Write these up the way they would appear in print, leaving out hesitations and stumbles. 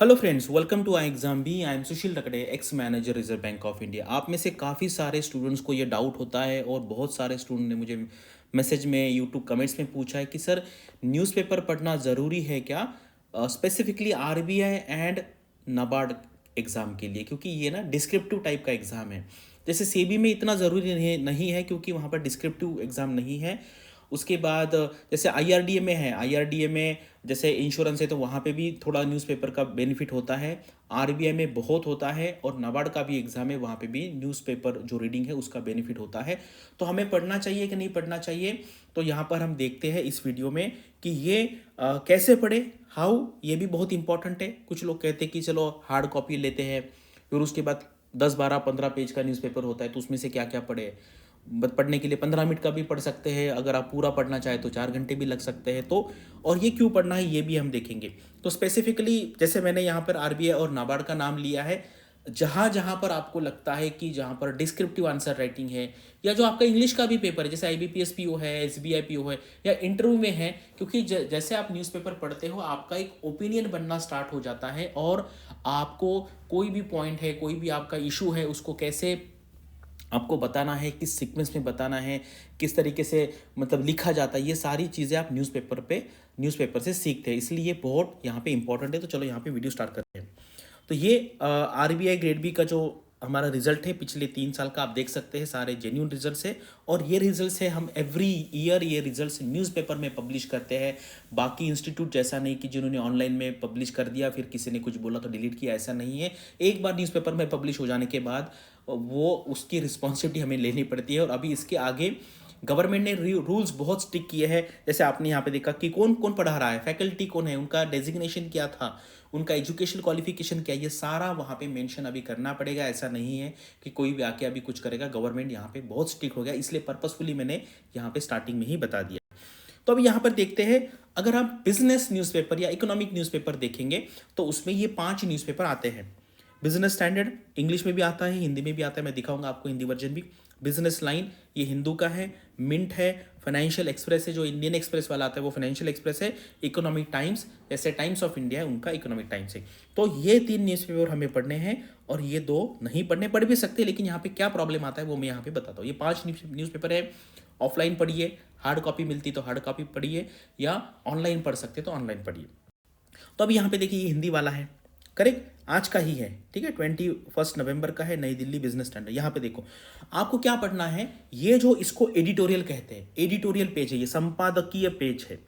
Hello friends, welcome to I exam B. I am Sushil Takde, ex manager reserve bank of India. आप में से काफ़ी सारे स्टूडेंट्स को ये डाउट होता है और बहुत सारे स्टूडेंट ने मुझे मैसेज में, यूट्यूब कमेंट्स में पूछा है कि सर न्यूज़पेपर पढ़ना ज़रूरी है क्या, specifically RBI and NABARD exam के लिए, क्योंकि ये ना डिस्क्रिप्टिव टाइप का एग्ज़ाम है। जैसे सेबी में इतना ज़रूरी नहीं है क्योंकि वहाँ पर डिस्क्रिप्टिव एग्ज़ाम नहीं है। उसके बाद जैसे आईआरडीए में है, आईआरडीए में जैसे इंश्योरेंस है तो वहाँ पे भी थोड़ा न्यूज़पेपर का बेनिफिट होता है। आरबीआई में बहुत होता है और नाबार्ड का भी एग्जाम है, वहाँ पे भी न्यूज़पेपर जो रीडिंग है उसका बेनिफिट होता है। तो हमें पढ़ना चाहिए कि नहीं पढ़ना चाहिए, तो यहाँ पर हम देखते हैं इस वीडियो में कि ये कैसे पढ़े, हाउ, ये भी बहुत इंपॉर्टेंट है। कुछ लोग कहते हैं कि चलो हार्ड कॉपी लेते हैं, फिर उसके बाद 10, 12, 15 पेज का न्यूज़पेपर होता है तो उसमें से क्या क्या पढ़े। पढ़ने के लिए 15 मिनट का भी पढ़ सकते हैं, अगर आप पूरा पढ़ना चाहें तो 4 घंटे भी लग सकते हैं। तो और ये क्यों पढ़ना है ये भी हम देखेंगे। तो स्पेसिफिकली जैसे मैंने यहाँ पर आरबीआई और नाबार्ड का नाम लिया है, जहाँ जहाँ पर आपको लगता है कि जहाँ पर डिस्क्रिप्टिव आंसर राइटिंग है, या जो आपका इंग्लिश का भी पेपर है जैसे आईबीपीएस पीओ है, एसबीआई पीओ है, या इंटरव्यू में है, क्योंकि जैसे आप न्यूज़पेपर पढ़ते हो आपका एक ओपिनियन बनना स्टार्ट हो जाता है और आपको कोई भी पॉइंट है, कोई भी आपका इशू है, उसको कैसे आपको बताना है, किस सीक्वेंस में बताना है, किस तरीके से मतलब लिखा जाता है, ये सारी चीज़ें आप न्यूज़पेपर से सीखते हैं। इसलिए ये बहुत यहाँ पे इंपॉर्टेंट है। तो चलो यहाँ पे वीडियो स्टार्ट करते हैं। तो ये आरबीआई ग्रेड बी का जो हमारा रिजल्ट है पिछले 3 साल का, आप देख सकते हैं सारे जेन्यून रिजल्ट्स है। और ये रिजल्ट्स है, हम एवरी ईयर ये रिजल्ट्स न्यूज़पेपर में पब्लिश करते हैं। बाकी इंस्टीट्यूट जैसा नहीं कि जिन्होंने ऑनलाइन में पब्लिश कर दिया फिर किसी ने कुछ बोला तो डिलीट किया, ऐसा नहीं है। एक बार न्यूज़पेपर में पब्लिश हो जाने के बाद वो उसकी रिस्पॉन्सिबिलिटी हमें लेनी पड़ती है। और अभी इसके आगे गवर्नमेंट ने रूल्स बहुत स्ट्रिक्ट किए हैं। जैसे आपने यहाँ पे देखा कि कौन कौन पढ़ा रहा है, फैकल्टी कौन है, उनका डेजिग्नेशन क्या था, उनका एजुकेशन क्वालिफिकेशन क्या है, ये सारा वहाँ पे मेंशन अभी करना पड़ेगा। ऐसा नहीं है कि कोई भी आके अभी कुछ करेगा। गवर्नमेंट यहाँ पे बहुत स्ट्रिक्ट हो गया, इसलिए पर्पसफुली मैंने यहाँ पे स्टार्टिंग में ही बता दिया। तो अभी यहाँ पर देखते हैं, अगर आप बिजनेस न्यूज़पेपर या इकोनॉमिक न्यूज़पेपर देखेंगे तो उसमें ये 5 न्यूज़पेपर आते हैं। बिजनेस स्टैंडर्ड इंग्लिश में भी आता है, हिंदी में भी आता है, मैं दिखाऊंगा आपको हिंदी वर्जन भी। बिजनेस लाइन ये हिंदू का है, मिंट है, फाइनेंशियल एक्सप्रेस है, जो इंडियन एक्सप्रेस वाला आता है वो फाइनेंशियल एक्सप्रेस है, इकोनॉमिक टाइम्स जैसे टाइम्स ऑफ इंडिया है उनका इकोनॉमिक टाइम्स है। तो ये 3 न्यूज़पेपर हमें पढ़ने हैं और ये 2 नहीं पढ़ने, पढ़ भी सकते हैं, लेकिन यहाँ पे क्या प्रॉब्लम आता है वो मैं यहाँ पे बताता हूँ। ये 5 न्यूज़पेपर है, ऑफलाइन पढ़िए, हार्ड कॉपी मिलती तो हार्ड कॉपी पढ़िए, या ऑनलाइन पढ़ सकते तो ऑनलाइन पढ़िए। तो अभी यहाँ पे देखिए ये हिंदी वाला है, करेक्ट, आज का ही है, ठीक है, 21 नवंबर का है, नई दिल्ली बिजनेस स्टैंडर्ड। यहाँ पे देखो आपको क्या पढ़ना है, ये जो इसको एडिटोरियल कहते हैं, एडिटोरियल पेज है, ये संपादकीय पेज है।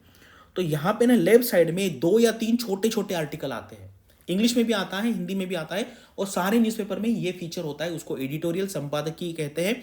तो यहाँ पे ना लेफ्ट साइड में 2 या 3 छोटे छोटे आर्टिकल आते हैं, इंग्लिश में भी आता है, हिंदी में भी आता है, और सारे न्यूज़पेपर में ये फीचर होता है, उसको एडिटोरियल संपादकीय कहते हैं।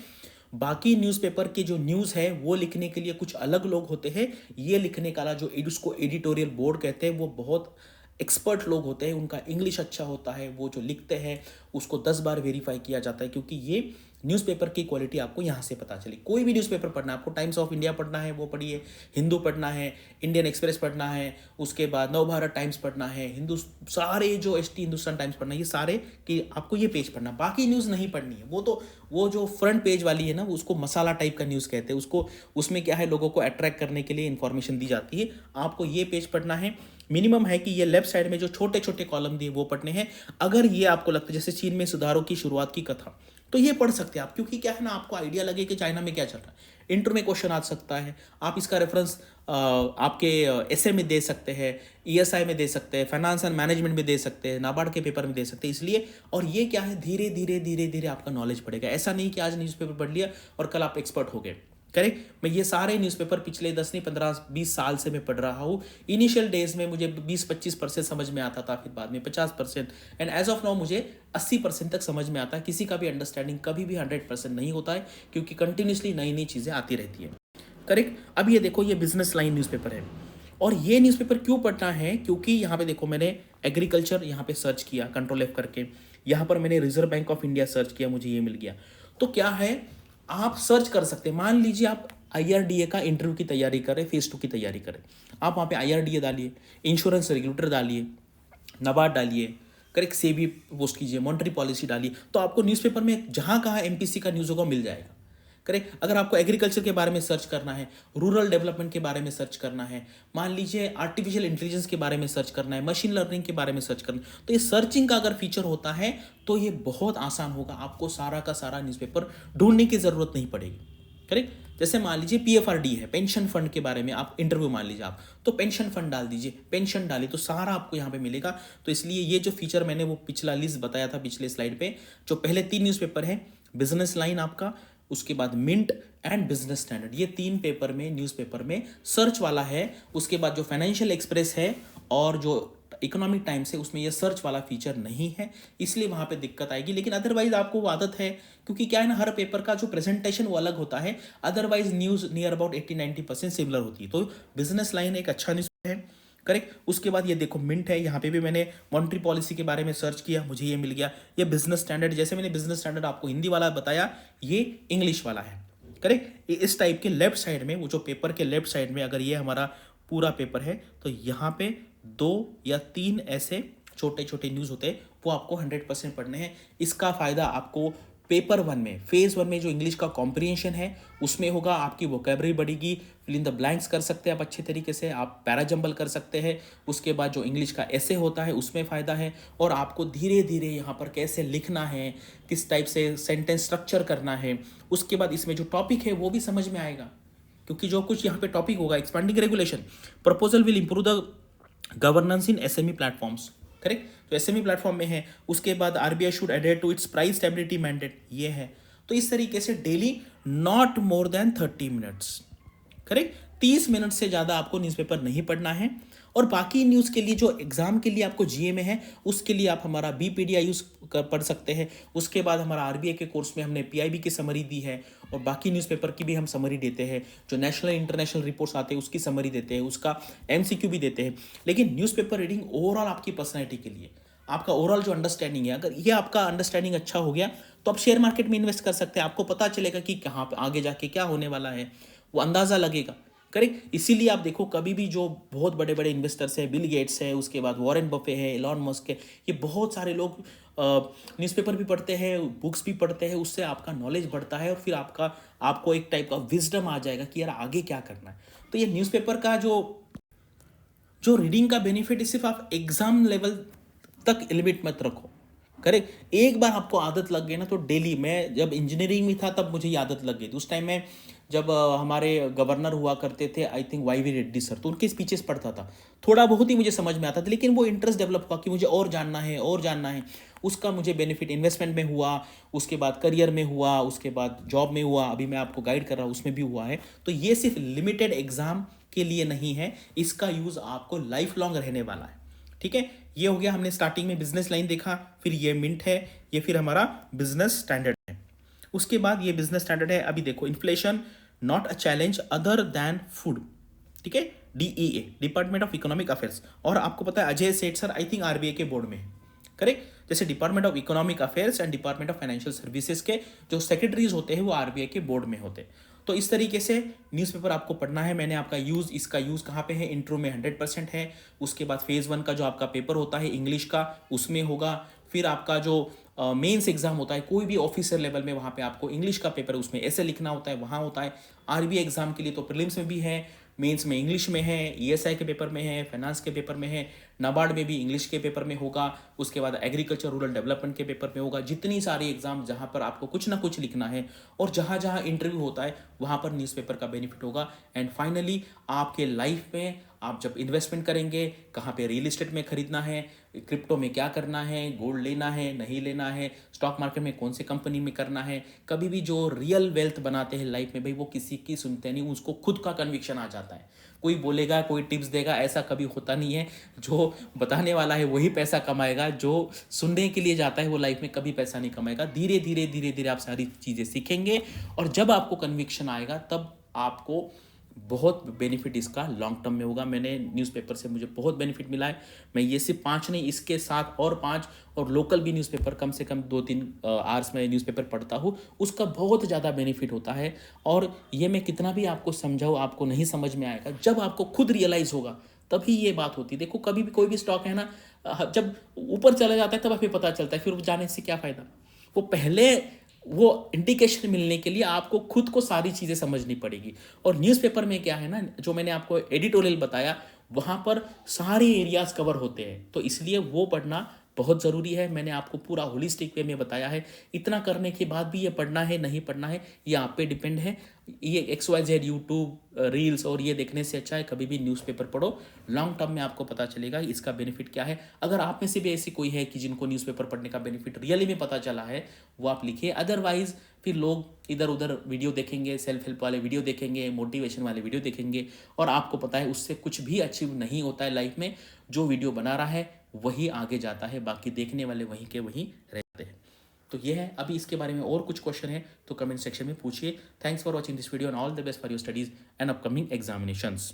बाकी न्यूज़पेपर के जो न्यूज़ है वो लिखने के लिए कुछ अलग लोग होते हैं, ये लिखने का जो उसको एडिटोरियल बोर्ड कहते हैं, वो बहुत एक्सपर्ट लोग होते हैं, उनका इंग्लिश अच्छा होता है, वो जो लिखते हैं उसको 10 बार वेरीफाई किया जाता है, क्योंकि ये न्यूज़पेपर की क्वालिटी आपको यहाँ से पता चली। कोई भी न्यूज़पेपर पढ़ना है, आपको टाइम्स ऑफ इंडिया पढ़ना है वो पढ़िए, हिंदू पढ़ना है, इंडियन एक्सप्रेस पढ़ना है, उसके बाद नवभारत टाइम्स पढ़ना है, सारे जो एसटी हिंदुस्तान टाइम्स पढ़ना है, ये सारे कि आपको ये पेज पढ़ना, बाकी न्यूज़ नहीं पढ़नी है। वो जो फ्रंट पेज वाली है ना, उसको मसाला टाइप का न्यूज़ कहते हैं उसको। उसमें क्या है, लोगों को अट्रैक्ट करने के लिए इंफॉर्मेशन दी जाती है। आपको ये पेज पढ़ना है। मिनिमम है कि ये लेफ्ट साइड में जो छोटे छोटे कॉलम दिए वो पढ़ने हैं। अगर ये आपको लगता है जैसे चीन में सुधारों की शुरुआत की कथा, तो ये पढ़ सकते हैं आप, क्योंकि क्या है ना, आपको आइडिया लगे कि चाइना में क्या चल रहा है। इंटर में क्वेश्चन आ सकता है, आप इसका रेफरेंस आपके एसए में दे सकते हैं, ईएसआई में दे सकते हैं, फाइनेंस एंड मैनेजमेंट में दे सकते हैं, नाबार्ड के पेपर में दे सकते हैं। इसलिए और ये क्या है, धीरे धीरे धीरे धीरे आपका नॉलेज बढ़ेगा। ऐसा नहीं कि आज न्यूज़पेपर पढ़ लिया और कल आप एक्सपर्ट हो गए। करेक्ट, मैं ये सारे न्यूज़पेपर पिछले 10 नहीं 15 20 साल से मैं पढ़ रहा हूँ। इनिशियल डेज में मुझे 20-25% समझ में आता था, फिर बाद में 50%, एंड एज ऑफ नाउ मुझे 80% तक समझ में आता है। किसी का भी अंडरस्टैंडिंग कभी भी 100% नहीं होता है, क्योंकि कंटिन्यूसली नई नई चीज़ें आती रहती है। करेक्ट, अब ये देखो ये बिजनेस लाइन न्यूज़पेपर है, और ये न्यूज़पेपर क्यों पढ़ना है, क्योंकि यहाँ पे देखो मैंने एग्रीकल्चर यहाँ पे सर्च किया कंट्रोल F करके, यहाँ पर मैंने reserve bank of India search किया, मुझे ये मिल गया। तो क्या है, आप सर्च कर सकते हैं। मान लीजिए आप आईआरडीए का इंटरव्यू की तैयारी करें, फेज 2 की तैयारी करें, आप वहाँ पे आईआरडीए डालिए, इंश्योरेंस रेगुलेटर डालिए, नाबार्ड डालिए, करेक्ट, सेबी पोस्ट कीजिए, मॉनेटरी पॉलिसी डालिए, तो आपको न्यूज़पेपर में जहाँ कहाँ एमपीसी का न्यूज़ होगा मिल जाएगा। करेक्ट। अगर आपको एग्रीकल्चर के बारे में सर्च करना है, रूरल डेवलपमेंट के बारे में सर्च करना है, मान लीजिए आर्टिफिशियल इंटेलिजेंस के बारे में सर्च करना है, मशीन लर्निंग के बारे में सर्च करना है, तो ये सर्चिंग का अगर फीचर होता है तो ये बहुत आसान होगा, आपको सारा का सारा न्यूज़पेपर ढूंढने की जरूरत नहीं पड़ेगी। करेक्ट। जैसे मान लीजिए पीएफआरडी है, पेंशन फंड के बारे में आप इंटरव्यू मान लीजिए आप, तो पेंशन फंड डाल दीजिए, पेंशन डालिए तो सारा आपको यहाँ पे मिलेगा। तो इसलिए ये जो फीचर मैंने वो पिछला लिस्ट बताया था पिछले स्लाइड पे, जो पहले 3 न्यूज़पेपर है, बिजनेस लाइन आपका, उसके बाद मिंट एंड बिजनेस स्टैंडर्ड, ये 3 पेपर में न्यूज़पेपर में सर्च वाला है। उसके बाद जो फाइनेंशियल एक्सप्रेस है और जो इकोनॉमिक टाइम्स है उसमें ये सर्च वाला फीचर नहीं है, इसलिए वहाँ पे दिक्कत आएगी। लेकिन अदरवाइज आपको वो आदत है, क्योंकि क्या है ना, हर पेपर का जो प्रेजेंटेशन वो अलग होता है, otherwise news near about 80-90% similar होती है। तो बिजनेस लाइन एक अच्छा न्यूज़ है। करेक्ट। उसके बाद ये देखो मिंट है, यहाँ पे भी मैंने मॉनेटरी पॉलिसी के बारे में सर्च किया, मुझे ये मिल गया। ये बिजनेस स्टैंडर्ड, जैसे मैंने बिजनेस स्टैंडर्ड आपको हिंदी वाला बताया, ये इंग्लिश वाला है। करेक्ट। इस टाइप के लेफ्ट साइड में, वो जो पेपर के लेफ्ट साइड में अगर ये हमारा पूरा पेपर है तो यहाँ पे 2 या 3 ऐसे छोटे छोटे न्यूज़ होते हैं, वो आपको 100% पढ़ने हैं। इसका फ़ायदा आपको पेपर 1 में, फेज़ 1 में जो इंग्लिश का कॉम्प्रिहेंशन है उसमें होगा, आपकी वोकैबुलरी बढ़ेगी, फिल इन द ब्लैंक्स कर सकते हैं आप अच्छे तरीके से, आप पैराजंबल कर सकते हैं। उसके बाद जो इंग्लिश का ऐसे होता है उसमें फ़ायदा है, और आपको धीरे धीरे यहाँ पर कैसे लिखना है, किस टाइप से सेंटेंस स्ट्रक्चर करना है, उसके बाद इसमें जो टॉपिक है वो भी समझ में आएगा। क्योंकि जो कुछ यहाँ पे टॉपिक होगा, expanding regulation, proposal will improve the governance in SME platforms. Correct. तो एसएमई प्लेटफॉर्म में है। उसके बाद RBI should adhere to its price stability mandate, ये है। तो इस तरीके से daily not more than 30 minutes, correct, 30 minute से ज़्यादा आपको न्यूज़पेपर नहीं पढ़ना है। और बाकी न्यूज़ के लिए जो एग्जाम के लिए आपको जीए में है, उसके लिए आप हमारा बीपीडीआई यूज़ पढ़ सकते हैं। उसके बाद हमारा आरबीआई के कोर्स में हमने पीआईबी की समरी दी है, और बाकी न्यूज़पेपर की भी हम समरी देते हैं। जो नेशनल इंटरनेशनल रिपोर्ट्स आते हैं उसकी समरी देते हैं, उसका एमसीक्यू भी देते हैं। लेकिन न्यूज़पेपर रीडिंग ओवरऑल आपकी पर्सनैलिटी के लिए, आपका ओवरऑल जो अंडरस्टैंडिंग है, अगर ये आपका अंडरस्टैंडिंग अच्छा हो गया तो आप शेयर मार्केट में इन्वेस्ट कर सकते हैं। आपको पता चलेगा कि कहाँ पे आगे जाके क्या होने वाला है, वो अंदाज़ा लगेगा। करेक्ट। इसीलिए आप देखो, कभी भी जो बहुत बड़े बड़े इन्वेस्टर्स हैं, बिल गेट्स है, उसके बाद वॉरेन बफे है, एलॉन मस्क है, ये बहुत सारे लोग न्यूज़पेपर भी पढ़ते हैं, बुक्स भी पढ़ते हैं, उससे आपका नॉलेज बढ़ता है, और फिर आपको एक टाइप का विजडम आ जाएगा कि यार आगे क्या करना है। तो ये न्यूज़पेपर का जो जो रीडिंग का बेनिफिट, सिर्फ आप एग्जाम लेवल तक लिमिट मत रखो। करेक्ट। एक बार आपको आदत लग गई ना, तो डेली, मैं जब इंजीनियरिंग में था तब मुझे ये आदत लग गई थी। उस टाइम में जब हमारे गवर्नर हुआ करते थे, I think Y V Reddy sir, तो उनके स्पीचेस पढ़ता था, थोड़ा बहुत ही मुझे समझ में आता था, लेकिन वो इंटरेस्ट डेवलप हुआ कि मुझे और जानना है और जानना है। उसका मुझे बेनिफिट इन्वेस्टमेंट में हुआ, उसके बाद करियर में हुआ, उसके बाद जॉब में हुआ, अभी मैं आपको गाइड कर रहा हूँ उसमें भी हुआ है। तो ये सिर्फ लिमिटेड एग्जाम के लिए नहीं है, इसका यूज़ आपको लाइफ लॉन्ग रहने वाला है। ठीक है। ये हो गया, हमने स्टार्टिंग में बिजनेस लाइन देखा, फिर ये मिंट है, ये फिर हमारा बिजनेस स्टैंडर्ड है। उसके बाद ये बिजनेस स्टैंडर्ड है। अभी देखो, inflation not a challenge other than food, ठीक है, DEA, department of economic affairs. और आपको पता है अजय सेठ सर आई थिंक आरबीआई के बोर्ड में है। करेक्ट। जैसे department of economic affairs and department of financial services के जो सेक्रेटरीज होते हैं वो आरबीआई के बोर्ड में होते हैं। तो इस तरीके से न्यूज़पेपर आपको पढ़ना है। मैंने आपका इसका यूज़ कहाँ पे है, इंट्रो में 100% है। उसके बाद फेज़ 1 का जो आपका पेपर होता है इंग्लिश का, उसमें होगा। फिर आपका जो मेंस एग्जाम होता है कोई भी ऑफिसर लेवल में, वहाँ पे आपको इंग्लिश का पेपर उसमें ऐसे लिखना होता है, वहाँ होता है। आरबीआई एग्जाम के लिए तो प्रीलिम्स में भी है, मेंस में इंग्लिश में है, ईएसआई के पेपर में है, फाइनेंस के पेपर में है, नाबार्ड में भी इंग्लिश के पेपर में होगा। उसके बाद एग्रीकल्चर रूरल डेवलपमेंट के पेपर में होगा। जितनी सारी एग्जाम जहाँ पर आपको कुछ ना कुछ लिखना है, और जहाँ जहाँ इंटरव्यू होता है वहाँ पर न्यूज़पेपर का बेनिफिट होगा। एंड फाइनली आपके लाइफ में आप जब इन्वेस्टमेंट करेंगे, कहाँ पे रियल एस्टेट में खरीदना है, क्रिप्टो में क्या करना है, गोल्ड लेना है नहीं लेना है, स्टॉक मार्केट में कौन से कंपनी में करना है, कभी भी जो रियल वेल्थ बनाते हैं लाइफ में भाई, वो किसी की सुनते नहीं, उसको खुद का कन्विक्शन आ जाता है। कोई बोलेगा, कोई टिप्स देगा, ऐसा कभी होता नहीं है। जो बताने वाला है वही पैसा कमाएगा, जो सुनने के लिए जाता है वो लाइफ में कभी पैसा नहीं कमाएगा। धीरे धीरे धीरे धीरे आप सारी चीज़ें सीखेंगे, और जब आपको कन्विक्शन आएगा तब आपको बहुत बेनिफिट इसका लॉन्ग टर्म में होगा। मैंने न्यूज़पेपर से मुझे बहुत बेनिफिट मिला है। मैं ये सिर्फ 5 नहीं, इसके साथ और 5 और लोकल भी न्यूज़पेपर कम से कम 2-3 आवर्स में न्यूज़पेपर पढ़ता हूँ, उसका बहुत ज़्यादा बेनिफिट होता है। और ये मैं कितना भी आपको समझाऊँ, आपको नहीं समझ में आएगा। जब आपको खुद रियलाइज़ होगा तभी ये बात होती है। देखो, कभी भी कोई भी स्टॉक है ना, जब ऊपर चला जाता है तब हमें पता चलता है, फिर जाने से क्या फ़ायदा। वो पहले वो इंडिकेशन मिलने के लिए आपको खुद को सारी चीज़ें समझनी पड़ेगी। और न्यूज़पेपर में क्या है ना, जो मैंने आपको एडिटोरियल बताया, वहाँ पर सारे एरियाज़ कवर होते हैं, तो इसलिए वो पढ़ना बहुत ज़रूरी है। मैंने आपको पूरा होलिस्टिक वे में बताया है। इतना करने के बाद भी ये पढ़ना है नहीं पढ़ना है, ये आप पे डिपेंड है। ये XYZ यूट्यूब रील्स और ये देखने से अच्छा है कभी भी न्यूज़पेपर पढ़ो। लॉन्ग टर्म में आपको पता चलेगा इसका बेनिफिट क्या है। अगर आप में से भी ऐसी कोई है कि जिनको न्यूज़पेपर पढ़ने का बेनिफिट रियली में पता चला है, वो आप लिखिए। अदरवाइज फिर लोग इधर उधर वीडियो देखेंगे, सेल्फ हेल्प वाले वीडियो देखेंगे, मोटिवेशन वाले वीडियो देखेंगे, और आपको पता है उससे कुछ भी अचीव नहीं होता है लाइफ में। जो वीडियो बना रहा है वही आगे जाता है, बाकी देखने वाले वहीं के वहीं रहते हैं। तो ये है। अभी इसके बारे में और कुछ क्वेश्चन है तो कमेंट सेक्शन में पूछिए। Thanks for watching this video and all the best for your studies and upcoming examinations.